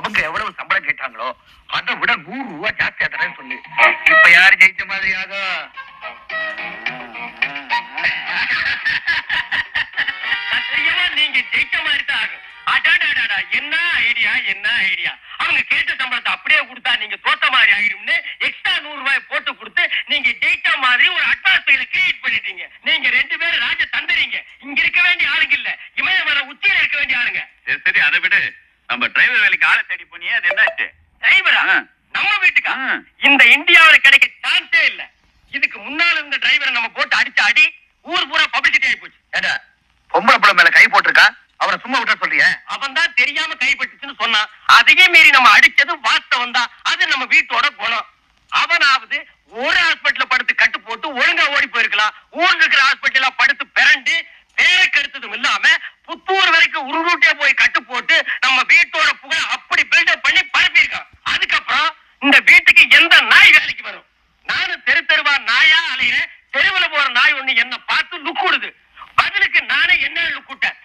அவங்க எவ்வளவு சம்பளம் கேட்டாங்களோ அதை விட 100 ரூபாய் ஜாஸ்தியா தரேன்னு சொல்லு. இப்ப யாரு ஜெயிச்ச மாதிரியாக? நீங்க ஜெயிச்ச மாதிரி தான் ஆகும். என்ன ஐடியா என்ன ஐடியா. அவங்க கேட்ட சம்பளத்தை அப்படியே கொடுத்தா நீங்க தோத்த மாதிரி ஆகிடும்னு எக்ஸ்ட்ரா 100 ரூபாய் போட்டு கொடுத்து நீங்க ஜெயிச்ச மாதிரி ஒரு அட்மாஸ்பியரை கிரியேட் பண்ணிட்டீங்க. நீங்க 2 பேரும் ராஜ தந்துறீங்க. இங்க இருக்க வேண்டிய ஆளுங்க இல்ல, இமயமலை உச்சியில இருக்க வேண்டிய ஆளுங்க. சரி அதை விடு. நம்ம டிரைவர் வேலைக்கு ஆளை தேடி போனியே, அது என்னாச்சு? டிரைவரா? நம்ம வீட்டுக்கா? இந்த இந்தியாவில கிடைக்க சான்ஸே இல்ல. இதுக்கு முன்னால இருந்த டிரைவரை நம்ம போட்டு அடிச்ச அடி ஊர் பூரா பப்ளிசிட்டி ஆகி போச்சு. ஏடா பொம்பளை புள்ள மேல கை போட்டிருக்கான், அவனை சும்மா விட்ட சொல்லிய? அவன் தான் தெரியாம கைப்பட்டுச்சுன்னு சொன்னான். அதையே மீறி நம்ம அடிச்சது வாஸ்தவம் தான். அது நம்ம வீட்டோட குணம். அவனாவது ஒரு ஹாஸ்பிட்டல்ல படுத்து கட்டு போட்டு ஒழுங்கா ஓடி போயிருக்கலாம். ஊர்ல இருக்கிற ஹாஸ்பிட்டல்ல படுத்து பிறண்டு பேரை கெடுத்ததும் இல்லாம புத்தூர் வரைக்கும் உருட்டே போய் கட்டு போட்டு நம்ம வீட்டோட புகழ அப்படி பில்டப் பண்ணி பரப்பியிருக்கான். அதுக்கப்புறம் இந்த வீட்டுக்கு எந்த நாய் வேலைக்கு வரும்? நானும் தெரு தெருவா நாயா அலையிறேன். தெருவுல போற நாய் ஒண்ணு என்ன பார்த்து லுக் விடுது. பதிலுக்கு நானே என்ன லுக் விட்டேன்.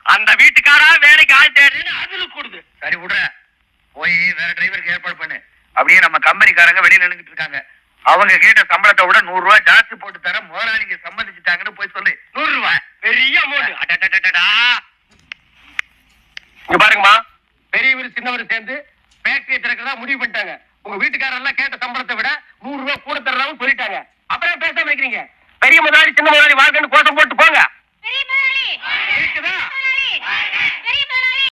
அந்த வீட்டுக்காரா வேலைக்கு ஆள் தேடுன்னு அது லுக் விடுது. சரி விடுற, போய் வேற டிரைவருக்கு ஏற்பாடு பண்ணு. அப்படியே நம்ம கம்பெனிக்காரங்க வெளியில நின்னுட்டு இருக்காங்க. அவங்க கேட்ட சம்பளத்தை விட 100 ரூபாய் ஜாஸ்தி போட்டு தர முதலாளிங்க சம்மதிச்சுட்டாங்கன்னு போய் சொல்லு. 100 ரூபாய் பெரிய அமௌண்ட். இங்க பாருங்கம்மா, பெரியவர் சின்னவர் சேர்ந்து ஃபேக்டரி திறக்கிறதா முடிவு பண்ணிட்டாங்க. உங்க வீட்டுக்காரெல்லாம் கேட்ட சம்பளத்தை விட 100 ரூபாய் கூட தரதாவும் சொல்லிட்டாங்க. அப்புறம் பேசாம இருக்கிறீங்க. பெரிய முதலாளி சின்ன முதலாளி வாழ்க்கைன்னு கோஷம் போட்டு